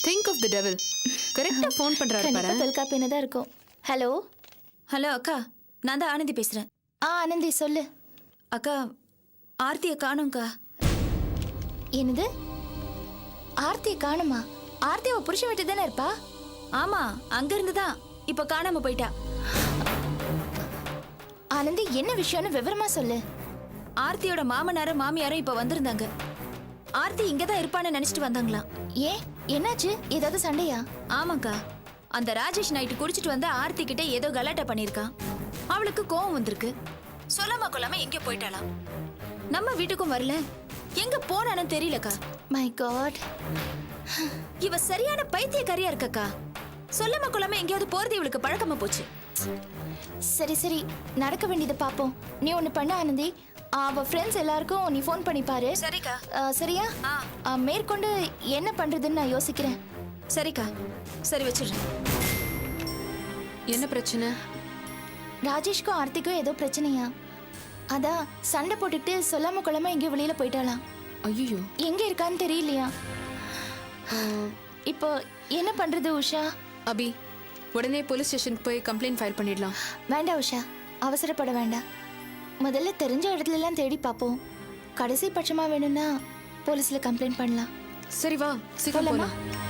Think of the devil. கரெக்டா phone பண்றாரு பாரு. கண்டிப்பா தொல்காப்பியன தான் இருக்கும். ஹலோ ஹலோ அக்கா, நான் தான் ஆனந்தி பேசுறேன். ஆனந்தி சொல்லு. அக்கா, ஆர்த்தியை காணோம்க்கா. என்னது? ஆர்த்தியை காணுமா? ஆர்த்தி அவ புருஷன் வீட்டு தானே இருப்பா? ஆமா, அங்க இருந்து தான் இப்ப காணாம போயிட்டா. ஆனந்தி, என்ன விஷயம்னு விவரமா சொல்லு. ஆர்த்தியோட மாமனாரும் மாமியாரும் இப்ப வந்திருந்தாங்க. ஆர்த்தி இங்கதான் இருப்பான்னு நினைச்சிட்டு வந்தாங்களாம். ஏன், என்னாச்சு? ஏதாவது சண்டையா? ஆமாக்கா, அந்த ராஜேஷ் நைட்டு குடிச்சிட்டு வந்து ஆர்த்தி கிட்ட ஏதோ கலாட்டா பண்ணிருக்கான். அவளுக்கு கோவம் வந்திருக்கு. சொல்லாம கொள்ளாம எங்க போயிட்டாளாம். நம்ம வீட்டுக்கும் வரல, எங்க போனான்னு தெரியலக்கா. மை காட், இவ சரியான பைத்தியக்காரியா இருக்கக்கா. சொல்லாம கொள்ளாம எங்கேயாவது போறது இவளுக்கு பழக்கமா போச்சு. சரி சரி, நடக்க வேண்டியதை பாப்போம். நீ ஒண்ணு பண்ண ஆனந்தி, அவ ஃப்ரெண்ட்ஸ் எல்லாருக்கும் நீ ஃபோன் பண்ணி பாரு. சரிக்கா. சரியா? மேற்கொண்டு என்ன பண்றதுன்னு நான் யோசிக்கிறேன். சரிக்கா, சரி வச்சிடுறேன். என்ன பிரச்சனை? ராஜேஷ்க்கும் ஆர்த்திக்கும் ஏதோ பிரச்சனையா? அதான் சண்டை போட்டுட்டு சொல்லாம கொள்ளாம எங்கேயோ வெளியில போயிட்டாளாம். ஐயோ, எங்க இருக்கான்னு தெரியலையா? இப்போ என்ன பண்றது உஷா? அபி, உடனே போலீஸ் ஸ்டேஷனுக்கு போய் கம்ப்ளைண்ட் ஃபைல் பண்ணிடலாம். வேண்டாம் உஷா, அவசரப்பட வேண்டாம். முதல்ல தெரிஞ்ச இடத்துல எல்லாம் தேடி பார்ப்போம். கடைசி பட்சமா வேணும்னா போலீஸ்ல கம்ப்ளைண்ட் பண்ணலாம். சரி வா, சீக்கிரம் போலாமா? போலாம்.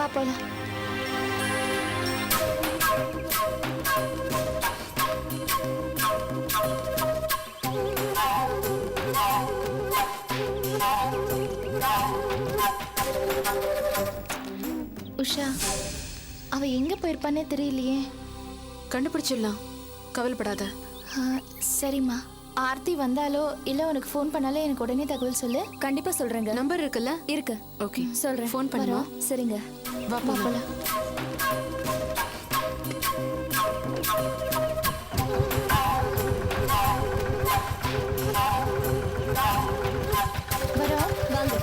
வா போலாம். உஷா, அவ எங்க போயிருப்பானே தெரியலையே. கண்டுபிடிச்சிடலாம், கவலைப்படாத. சரிம்மா, ஆர்த்தி வந்தாலோ இல்ல உனக்கு ஃபோன் பண்ணாலே எனக்கு உடனே தகவல் சொல்லு. கண்டிப்பா சொல்றேங்க. நம்பர் இருக்குல்ல? இருக்கு, ஓகே, சொல்றேன். ஃபோன் பண்ணுவா. சரிங்க, வா வா போலாம். போலாம். வரோம், வாங்க.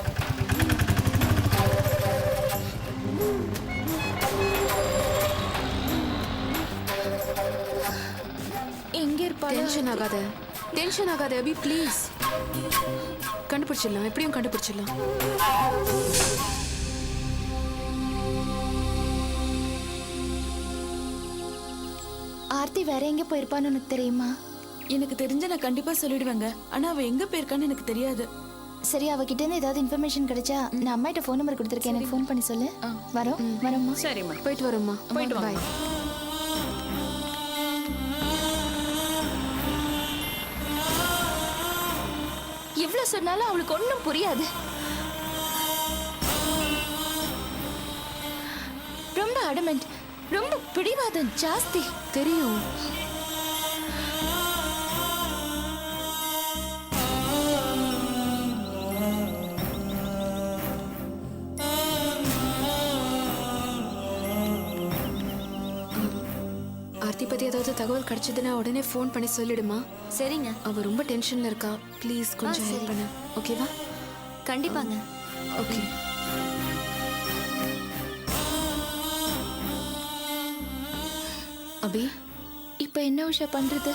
எங்க இருப்பாளோ? டென்ஷன் ஆகாத, டென்ஷன் ஆகாத அபி, ப்ளீஸ். கண்டுபிடிச்சிடலாம், எப்படியும் கண்டுபிடிச்சிடலாம். ஆர்த்தி வேற எங்க போயிருப்பான்னு உனக்கு தெரியுமா? எனக்கு தெரிஞ்ச நான் கண்டிப்பா சொல்லிடுவேங்க. ஆனா அவ எங்க போயிருக்கான்னு எனக்கு தெரியாது. சரி, அவகிட்ட இருந்து ஏதாவது இன்ஃபர்மேஷன் கிடைச்சா நான் அம்மா கிட்ட ஃபோன் நம்பர் கொடுத்துருக்கேன், எனக்கு ஃபோன் பண்ணி சொல்லு. வரோம், வரோம்மா. சரிம்மா, போயிட்டு வரோம்மா. போயிட்டு வாங்க. பாய். இவ்வளவு சொன்னாலும் அவளுக்கு ஒண்ணும் புரியாது. ரொம்ப அடமெண்ட், ரொம்ப பிடிவாதம் ஜாஸ்தி. தெரியும். ஆர்த்தி பத்தி ஏதாவது தகவல் கிடைச்சதுன்னா உடனே ஃபோன் பண்ணி சொல்லிடுமா. சரிங்க. அவ ரொம்ப டென்ஷன்ல இருக்கா, ப்ளீஸ் கொஞ்சம் ஹெல்ப் பண்ணு. ஓகேவா? கண்டிப்பாங்க. ஓகே. அபி, இப்ப என்ன உஷா பண்றது?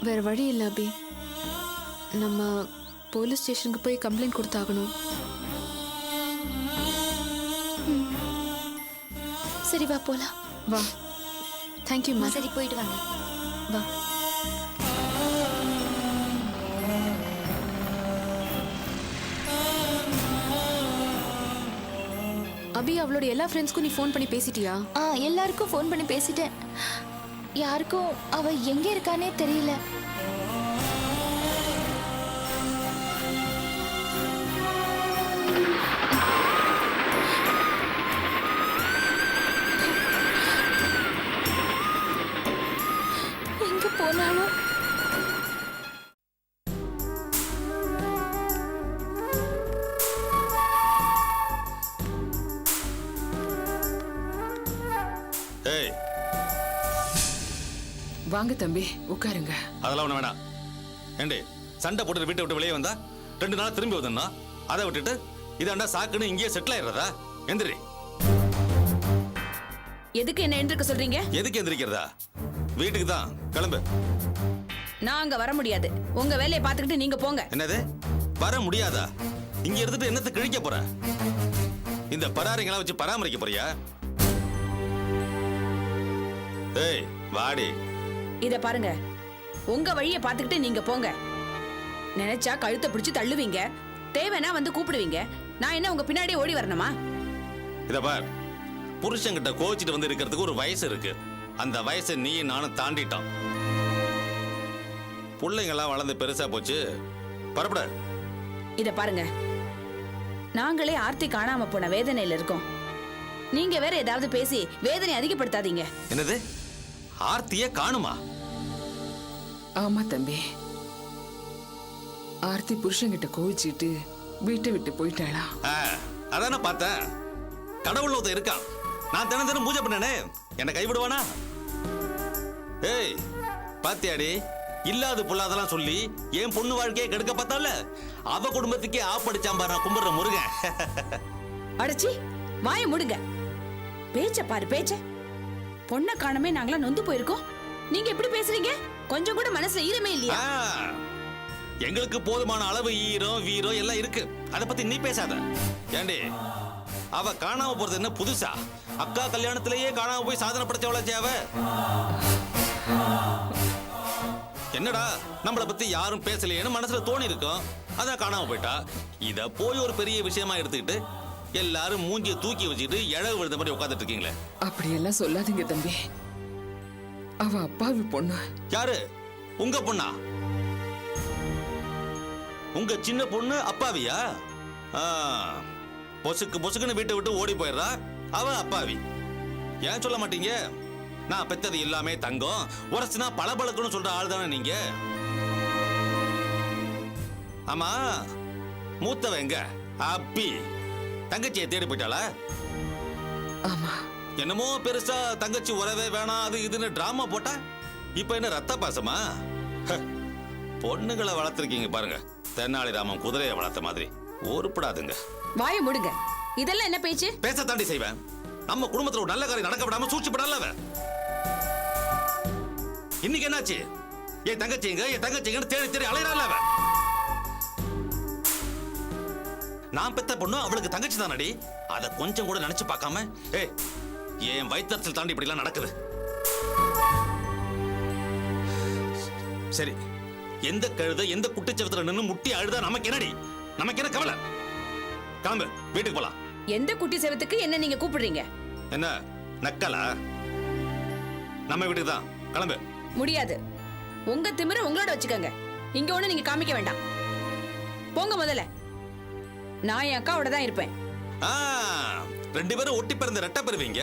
வேற வழி இல்லை அபி. நம்ம போலீஸ் ஸ்டேஷனுக்கு போய் கம்ப்ளைண்ட் கொடுத்தாகணும். சரி வா போலாம். வா. தேங்க்யூம்மா. சரி, போயிட்டு வாங்க. வா. அபி, அவளோட எல்லா ஃப்ரெண்ட்ஸ்க்கும் நீ ஃபோன் பண்ணி பேசிட்டியா? எல்லாருக்கும் ஃபோன் பண்ணி பேசிட்டேன். யாருக்கும் அவ எங்க இருக்கானே தெரியல. எங்க போனாலும் ஏய், வாங்க தம்பி, உட்காருங்க. அதெல்லாம் ஒண்ணு வேணாம். ஏண்டி, சண்டை போட்டு வீட்டை விட்டு வெளியே வந்தா 2 நாள் திரும்பி வந்தா அதை விட்டுட்டு இதாண்டா சாக்குன்னு இங்கேயே செட்டில் ஆயிடுறதா? எந்திரி. எதுக்கு என்ன எந்திரிக்க சொல்றீங்க? எதுக்கு எந்திரிக்கிறதா? வீட்டுக்கு தான், கிளம்பு. நான் அங்க வர முடியாது. உங்க வேலையை பார்த்துக்கிட்டு நீங்க போங்க. என்னது? வர முடியாதா? இங்க இருந்துட்டு என்னத்தை கிழிக்க போற? இந்த பராரிங்களா வச்சு பராமரிக்க போறியா? ஏய் வாடி. இத பாருங்க, உங்க வழிய பாத்துக்கிட்டு நீங்க போங்க. நினைச்சா கழுத்தை பிடிச்சு தள்ளுவீங்க, தேவைன்னா வந்து கூப்பிடுவீங்க. நான் என்ன உங்க பின்னாடியே ஓடி வரணுமா? இத பார், புருஷன்கிட்ட கோச்சிட்டு வந்து இருக்கிறதுக்கு ஒரு வயசு இருக்கு. அந்த வயசை நீ நானும் தாண்டிட்டோம். பிள்ளைங்கெல்லாம் வளர்ந்து பெருசா போச்சு, பரப்பட. இத பாருங்க, நாங்களே ஆர்த்தி காணாம போன வேதனையில இருக்கோம். நீங்க வேற ஏதாவது பேசி வேதனை அதிகப்படுத்தாதீங்க. என்னது, ஆர்த்திய காணுமா? ஆமா தம்பி, ஆர்த்தி புருஷன்கிட்ட கோவிச்சிட்டு வீட்டை விட்டு போயிட்டாளா? அதான பார்த்தேன். கடவுள் ஒருத்தன் இருக்கான். நான் தினம் தினம் பூஜை பண்ணனே, என்ன கைவிடுவானா? ஏய் பாத்தியாடி, இல்லாத புல்லாதெல்லாம் சொல்லி என் பொண்ணு வாழ்க்கையை கெடுக்க பார்த்தால, அவ குடும்பத்துக்கே ஆப்படிச்சான் பாரு நான் கும்பிடுற முருகன். அடச்சி, வாய முடுங்க. பேச்ச பாரு பேச்ச. பொண்ணை காணமே நாங்களாம் நொந்து போயிருக்கோம். நீங்க எப்படி பேசுறீங்க? கொஞ்சம் கூட மனசுல ஈரமே இல்லையா? எங்களுக்கு போதுமான அளவு ஈரம் வீரம் எல்லாம் இருக்கு. அத பத்தி நீ பேசாத. ஏண்டி, அவ காணாம போறது என்ன புதுசா? அக்கா கல்யாணத்திலேயே காணாம போய் சாதனை படைச்சவளாச்சே அவ. என்னடா, நம்மளை பத்தி யாரும் பேசலையேன்னு மனசுல தோணி இருக்கும், அதான் காணாம போயிட்டா. இத போய் ஒரு பெரிய விஷயமா எடுத்துக்கிட்டு எல்லாரும் மூஞ்சிய தூக்கி வச்சுட்டு இழவு விழுந்த மாதிரி உட்காந்துட்டு இருக்கீங்களே. அப்படியெல்லாம் சொல்லாதீங்க தம்பி, அவ அப்பாவி பொண்ணு. யாரு? உங்க பொண்ணா? உங்க சின்ன பொண்ணு அப்பாவியா? பொசுக்கு பொசுக்குன்னு வீட்டை விட்டு ஓடி போயிடுறா, அவ அப்பாவி. ஏன் சொல்ல மாட்டீங்க? நான் பெத்தது எல்லாமே தங்கம், உரசுனா பளபளக்குன்னு சொல்ற ஆள் தானே நீங்க. ஆமா, மூத்தவ எங்க? அப்பி தங்கச்சியை தேடி போயிட்டாளா? ஆமா. என்னமோ பெருசா தங்கச்சி உறவே வேணாம் அது இதுன்னு டிராமா போட்டா, இப்ப என்ன ரத்த பாசமா? பொண்ணுங்களை வளர்த்திருக்கீங்க பாருங்க, தென்னாலிராமன் குதிரையை வளர்த்த மாதிரி. உருப்படாதுங்க. வாய முடுங்க. இதெல்லாம் என்ன பேச்சு? பேச தாண்டி செய்வேன். நம்ம குடும்பத்துல ஒரு நல்ல காரியம் நடக்க விடாம சூழ்ச்சிப்படல. இன்னைக்கு என்னாச்சு? என் தங்கச்சிங்க என் தங்கச்சிங்கன்னு தேடி தேடி அலையறாள் அவ. நான் பெத்த பொண்ணு அவளுக்கு தங்கச்சி தானடி. அதை கொஞ்சம் கூட நினைச்சு பார்க்காம என் வயிற்றத்தில் தாண்டி இப்படி எல்லாம் நடக்குது. சரி, எந்த கழுத எந்த குட்டிச்சவத்துல நின்னு முட்டி அழுதா நமக்கு என்னடி? நமக்கு என்ன கவலை? கிளம்பு, வீட்டுக்கு போலாம். எந்த குட்டி செவத்துக்கு என்ன நீங்க கூப்பிடுறீங்க? என்ன நக்கலா? நம்ம வீட்டுக்கு தான், கிளம்பு. முடியாது. உங்க திமிர உங்களோட வச்சுக்கோங்க. இங்க ஒண்ணு நீங்க காமிக்க வேண்டாம். போங்க முதல்ல. நான் என் அக்காவோட தான் இருப்பேன். ரெண்டு பேரும் ஒட்டி பிறந்த ரெட்டை பெறுவீங்க.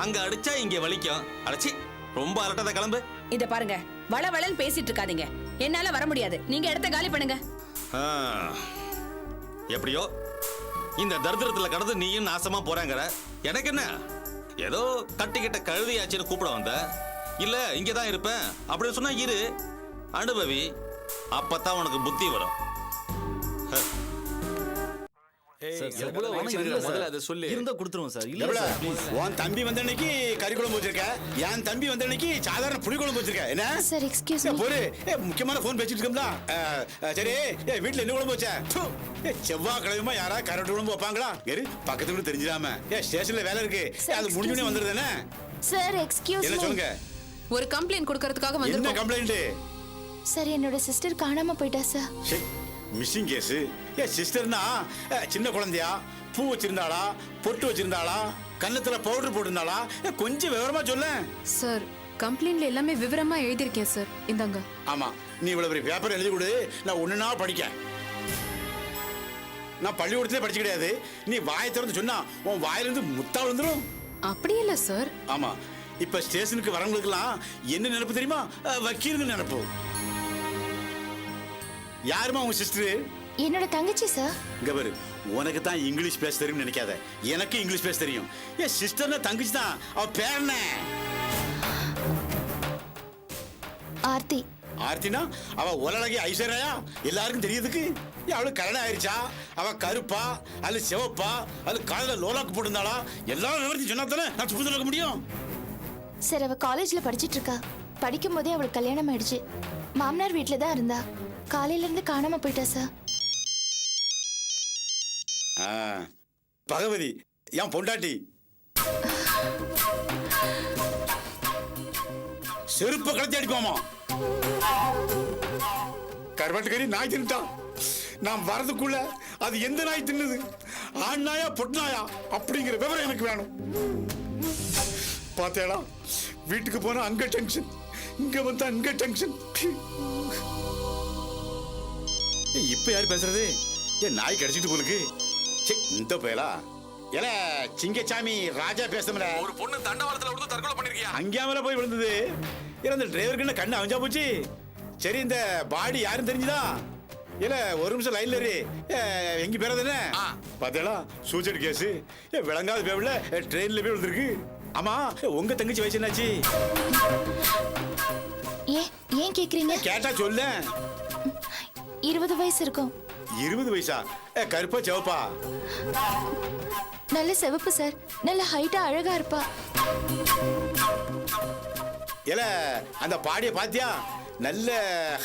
அங்க அடிச்சா இங்க வலிக்கும். அடைச்சி ரொம்ப அரட்டத. கிளம்பு. இத பாருங்க, வளவளன்னு பேசிட்டு இருக்காதீங்க. என்னால வர முடியாது. நீங்க இடத்த காலி பண்ணுங்க. எப்படியோ இந்த தரித்திரத்துல கடந்து நீயும் நாசமா போறாங்கற. எனக்கு என்ன, ஏதோ கட்டிக்கிட்ட கழுதியாச்சுன்னு கூப்பிட வந்த. இல்ல இங்கதான் இருப்பேன் அப்படின்னு சொன்னா இரு, அனுபவி. அப்பதான் உனக்கு புத்தி வரும். உன் தம்பி வந்த அன்னைக்கு கறி குழம்பு வச்சிருக்க, என் தம்பி வந்த அன்னைக்கு சாதாரண புளி குழம்பு வச்சிருக்க. என்ன சார், எக்ஸ்கியூஸ் மீ. போடு, முக்கியமான போன் பேசிட்டு இருக்கோம்ல. சரி, வீட்டுல என்ன குழம்பு வச்ச? செவ்வாய் கிழமை யாரா கரண்ட் குழம்பு வைப்பாங்களா? பக்கத்து கூட தெரிஞ்சிடாம. ஸ்டேஷன்ல வேலை இருக்கு, அது முடிஞ்சோடனே வந்துருது. சார், எக்ஸ்கியூஸ் என்ன மீ. சொல்லுங்க. ஒரு கம்ப்ளைண்ட் கொடுக்கறதுக்காக என்ன வந்திருக்கோம். கம்ப்ளைண்ட்? சார், என்னோட சிஸ்டர் காணாம போயிட்டா சார். Missing case. சிஸ்டர்னா சின்ன குழந்தையா? பூ வச்சிருந்தாளா, பொட்டு வச்சிருந்தாளா, கன்னத்துல பவுடர் போட்டிருந்தாளா? கொஞ்சம் விவரமா சொல்ல. சார், கம்ப்ளைண்ட்ல எல்லாமே விவரமா எழுதியிருக்கேன் சார். இந்தாங்க. ஆமா, நீ இவ்வளவு பெரிய பேப்பர் எழுதி கொடு, நான் ஒண்ணுனா படிக்க. நான் பள்ளிக்கூடத்திலே படிச்சு கிடையாது. நீ வாயை திறந்து சொன்னா உன் வாயிலிருந்து முத்தா விழுந்துரும். அப்படி இல்ல சார். ஆமா, இப்ப ஸ்டேஷனுக்கு வரவங்களுக்குலாம் என்ன நினைப்பு தெரியுமா? வக்கீலுங்க நினைப்பு. யாருமா உங்க சிஸ்டர்? என்னோட தங்கச்சி சார். இங்க பாரு, உனக்கு தான் இங்கிலீஷ் பேச தெரியும் நினைக்காத, எனக்கு இங்கிலீஷ் பேச தெரியும். என் சிஸ்டர்னா தங்கச்சி தான். அவ பேர் என்ன? ஆர்த்தி. ஆர்த்தினா அவ உலகி ஐஸ்வர்யா எல்லாருக்கும் தெரியுதுக்கு. அவளுக்கு கல்யாணம் ஆயிடுச்சா? அவ கருப்பா அல்ல சிவப்பா அல்ல காலையில லோலாக்கு போட்டிருந்தாளா? எல்லாரும் விவரத்தையும் சொன்னா தானே நான் சுப்பு சொல்ல முடியும். சார், அவ காலேஜ்ல படிச்சிட்டு இருக்கா. படிக்கும் போதே அவளுக்கு கல்யாணம் ஆயிடுச்சு. மாமனார் வீட்டுல தான் இருந்தா. காலையில இருந்து காணாம போயிட்டா சார். பகவதி என் பொண்டாட்டி. செருப்ப கலத்தி அடிப்பாமா. கருவாட்டுக்கறி நாய் தின்னுட்டான். நான் வரதுக்குள்ள அது எந்த நாய் தின்னுது, ஆண் நாயா பொட்டு நாயா அப்படிங்கிற விவரம் எனக்கு வேணும். பார்த்தேடா, வீட்டுக்கு போனா அங்க டென்ஷன், இங்க வந்தா அங்க டென்ஷன். இப்ப யாரு பேசுறது? ஏன் நாய் கடிச்சிட்டு போலுக்கு. இந்த பயலா ஏல சிங்கச்சாமி ராஜா பேசுறேன். ஒரு பொண்ணு தண்டவாளத்துல விழுந்து தற்கொலை பண்ணிருக்கியா? அங்கேயாமல போய் விழுந்தது. ஏன்னா இந்த டிரைவருக்கு என்ன கண்ணு அவஞ்சா போச்சு. சரி, இந்த பாடி யாரும் தெரிஞ்சுதா? இல்ல ஒரு நிமிஷம் லைன்ல இரு. எங்க பேர் தானே பாத்தேடா, சூசைட் கேஸ். விளங்காத பேவில ட்ரெயின்ல போய் விழுந்திருக்கு. ஆமா, உங்க தங்கச்சி வயசு என்னாச்சு? ஏன் கேக்குறீங்க? கேட்டா சொல்ல. 20 வயசு இருக்கும். 20 வயசா? கருப்பா சிவப்பா? நல்ல சிவப்பு சார். நல்ல ஹைட்டா அழகா இருப்பா. ஏல அந்த பாடிய பாத்தியா? நல்ல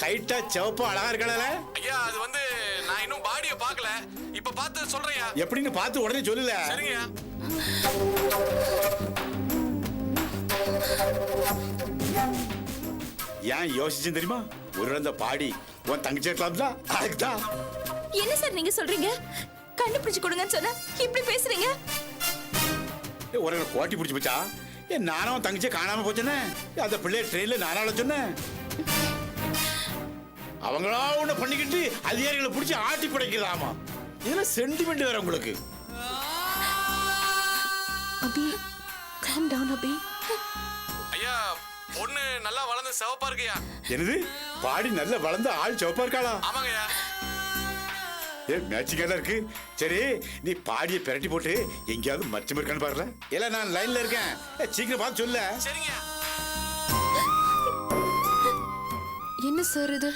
ஹைட்டா சிவப்பா அழகா இருக்கல. ஐயா, அது வந்து நான் இன்னும் பாடியை பார்க்கல. இப்ப பார்த்து சொல்றேன். எப்படின்னு பார்த்து உடனே சொல்லல. சரிங்கய்யா. ஏன் யோசிச்சு தெரியுமா? ஒரு அந்த பாடி உன் தங்கச்சி இருக்கலாம்ல, அதுக்குதான். என்ன சார் நீங்க சொல்றீங்க? கண்டுபிடிச்சு கொடுங்கன்னு சொன்னா இப்படி பேசுறீங்க? ஒரு கோட்டி பிடிச்சி போச்சா? நானும் தங்கச்சியை காணாம போச்சேன்னு அந்த பிள்ளைய ட்ரெயின்ல நானால சொன்னேன். அவங்களா ஒண்ணு பண்ணிக்கிட்டு அதிகாரிகளை பிடிச்சி ஆட்டி படைக்கலாமா? இதுல சென்டிமெண்ட் வேற உங்களுக்கு. அபி, calm down அபி. ஐயா, பொண்ணு நல்லா வளர்ந்து சிவப்பா இருக்கியா? என்னது? பாடி நல்ல வளர்ந்த ஆள் சிவப்பா இருக்காளா? ஆமாங்கய்யா. மேட்சிங்கா இருக்கு. சரி, நீ பாடிய பிரட்டி போட்டு எங்கேயாவது மச்சம் இருக்கான்னு பாருல. இல்ல நான் லைன்ல இருக்கேன், சீக்கிரம் பார்த்து சொல்ல. சரிங்க. என்ன சார் இது?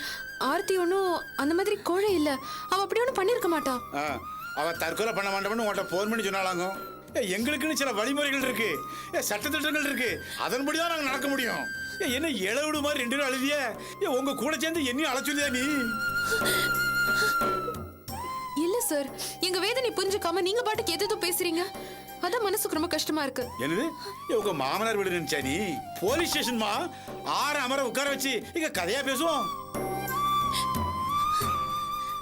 ஆர்த்தி ஒன்றும் அந்த மாதிரி கோழை இல்ல. அவ அப்படி ஒன்றும் பண்ணிருக்க மாட்டா. அவ தற்கொலை பண்ண மாட்டோம்னு உன்கிட்ட போன் பண்ணி சொன்னாலாங்க. எங்களுக்குன்னு சில வழிமுறைகள் இருக்கு, சட்டத்திட்டங்கள் இருக்கு. அதன்படி தான் நாங்க நடக்க முடியும். என்ன இளவிடு மாதிரி 2 நாள் அழுதிய? உங்க கூட சேர்ந்து என்னையும் அழைச்சுதியா நீ? இல்ல சார், எங்க வேதனை புரிஞ்சுக்காம நீங்க பாட்டுக்கு எதோ பேசுறீங்க. அதான் மனசுக்கு ரொம்ப கஷ்டமா இருக்கு. என்னது? உங்க மாமனார் வீடு நினைச்சா நீ? போலீஸ் ஸ்டேஷன்மா, 6 அமர உட்கார வச்சு இங்க கதையா பேசுவோம்.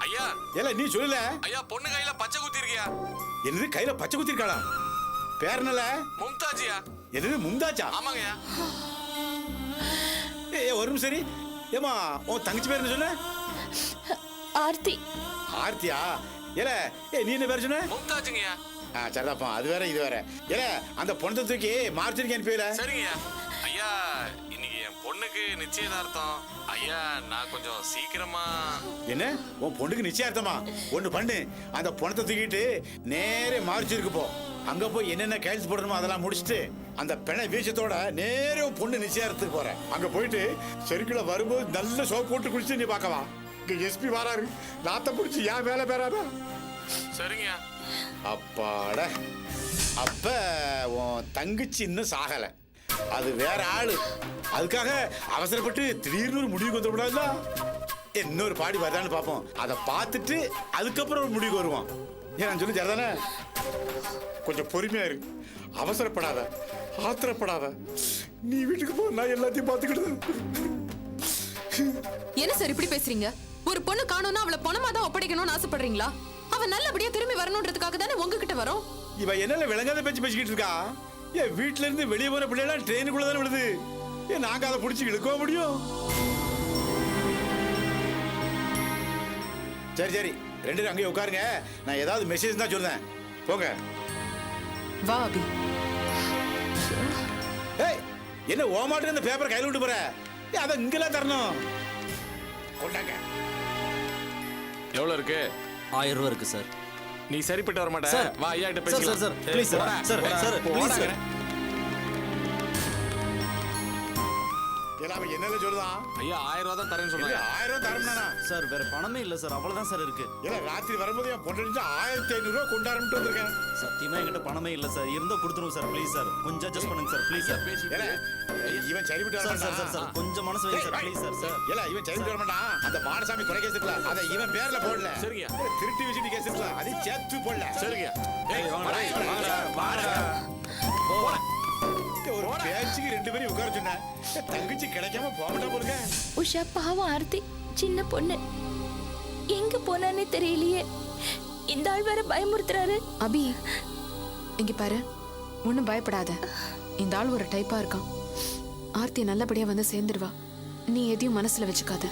ஐயா, ஏல நீ சொல்லல. ஐயா, பொண்ணு கையில பச்சை குத்தி இருக்கியா? என்னது? கையில பச்சை குத்தி இருக்காளா? பேர் என்னல? மும்தாஜியா? என்னது மும்தாஜா? ஆமாங்கய்யா. ஒரு நிமிஷம் சரி. ஏமா உன் தங்கச்சி பேர் என்ன சொன்ன? ஆர்த்தி. ஆர்த்தியா? ஏல நீ என்ன பேர் சொன்ன? மும்தாஜுங்கய்யா. சரிதாப்பா, அது வேற இது வேற. ஏல அந்த பொண்ணை தூக்கி மார்ச்சரிக்கு அனுப்பியல. சரிங்கய்யா. ஐயா, இன்னைக்கு என் பொண்ணுக்கு நிச்சயதார்த்தம். ஐயா, நான் கொஞ்சம் சீக்கிரமா. என்ன? உன் பொண்ணுக்கு நிச்சயார்த்தமா? ஒண்ணு பண்ணு, அந்த பொண்ணத்தை தூக்கிட்டு நேரே மார்ச்சரிக்கு போ. அங்க போய் என்னென்ன கைல்ஸ் போடணுமோ அதெல்லாம் முடிச்சுட்டு அந்த பெணை வீச்சத்தோட நேரே உன் பொண்ணு நிச்சயார்த்தத்துக்கு போற. அங்க போயிட்டு செருக்குல வரும்போது நல்ல சோப் போட்டு குடிச்சு நீ பார்க்கவா. இங்க எஸ்பி வராரு, நாத்த பிடிச்சி ஏன் வேலை பெறாத. சரிங்கய்யா. அப்பாட, அப்ப உன் தங்கச்சி இன்னும் சாகல, அது வேற ஆளு. அதுக்காக அவசரப்பட்டு திடீர்னு ஒரு முடிவுக்கு வந்துடக்கூடாதுல்ல. இன்னொரு பாடி வருதான்னு பார்ப்போம். அதை பார்த்துட்டு அதுக்கப்புறம் ஒரு முடிவுக்கு வருவான். ஏன் நான் சொல்லி சரிதானே? கொஞ்சம் பொறுமையா இரு, அவசரப்படாத, ஆத்திரப்படாத. நீ வீட்டுக்கு போ, நான் எல்லாத்தையும் பார்த்துக்கிட்டு. என்ன சார் இப்படி பேசுறீங்க? ஒரு பொண்ணு காணோம்னா அவளை பணமா தான் ஒப்படைக்கணும்னு ஆசைப்படுறீங்களா? அவ நல்லபடியா திரும்பி வரணும்ன்றதுக்காக தானே உங்ககிட்ட வரோம். இவ என்ன விளங்காத பேச்சு பேசிக்கிட்டு இருக்கா? ஏன் வீட்டுல இருந்து வெளியே போற பிள்ளைலாம் ட்ரெயினுக்குள்ள தானே விடுது. ஏன் நாங்க அதை பிடிச்சி இழுக்க முடியும்? சரி சரி, 2 பேரும் அங்கேயே உட்காருங்க. நான் ஏதாவது மெசேஜ் தான் சொல்றேன். போங்க. வா அபி. ஏய், என்ன ஓமாட்டு இந்த பேப்பர் கையில் விட்டு போற? அதை இங்கெல்லாம் தரணும். கொண்டாங்க. எவ்வளவு இருக்கு? 1000 ரூபா இருக்கு சார். நீ சரிப்பட்டு வர மாட்டே. சார், வா ஐயா கிட்ட சார், பேசலாம். Sir, please sir, sir, sir, please sir. ஏல அவன் என்னல சொல்லுதான் ஐயா 1000 ரூபா தான் தரேன்னு இல்ல, 1000 தரம்னா சார் வேற பணமே இல்ல சார் அவ்வளவுதான் சார் இருக்கு. இல்ல ராத்திரி வரும்போது என் பொண்ணு 1500 ரூபா கொண்டாரம்ட்டு வந்திருக்கேன். சத்தியமா என்கிட்ட பணமே இல்ல சார். இருந்தா கொடுத்துருவோம் சார் ப்ளீஸ் சார். கொஞ்சம் அட்ஜஸ்ட் பண்ணுங்க சார் ப்ளீஸ் சார். ஏல இவன் சரிவிட்டு வர சார் சார் மாட்டான். சார் கொஞ்சம் மனசு வைங்க சார் ப்ளீஸ் சார் சார். ஏல இவன் சரிவிட்டு வர மாட்டான். அந்த மாடசாமி கொலை கேஸ் இருக்குல அத இவன் பேர்ல போடல. சரிங்க. திருட்டு விசிட்டி கேஸ் இருக்குல அது சேர்த்து போடல. சரிங்க. ஏய் வாடா ஒரு பேச்சுக்கு 2 பேரும் உட்கார சொன்னேன். தங்கச்சி கிடைக்காம போகட்டா போலுங்க. உஷா பாவம் ஆர்த்தி சின்ன பொண்ணு எங்க போனானே தெரியலையே. இந்த ஆள் வேற பயமுறுத்துறாரு. அபி இங்க பாரு, ஒன்னும் பயப்படாத. இந்த ஆள் ஒரு டைப்பா இருக்கான். ஆர்த்தி நல்லபடியா வந்து சேர்ந்துடுவா. நீ எதையும் மனசுல வச்சுக்காத.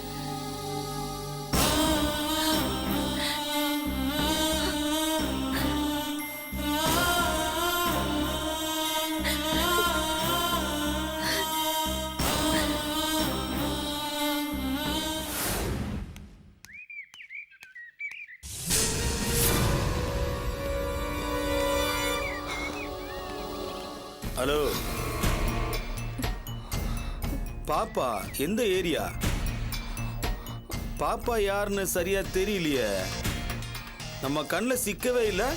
ஹலோ பாப்பா, எந்த ஏரியா? பாப்பா யாருன்னு சரியா தெரியலையே. நம்ம கண்ணில் சிக்கவே இல்லை.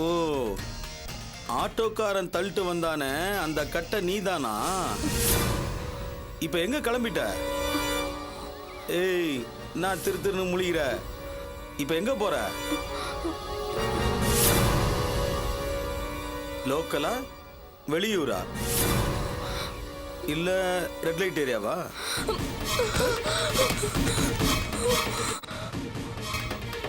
ஓ, ஆட்டோக்காரன் தள்ளிட்டு வந்தானே அந்த கட்டை நீதானா? இப்ப எங்க கிளம்பிட்ட? ஏய், நான் திருன்னு முழிகிற. இப்ப எங்க போற? லோக்கலா வெளியூரா இல்ல ரெட் லைட் ஏரியாவா?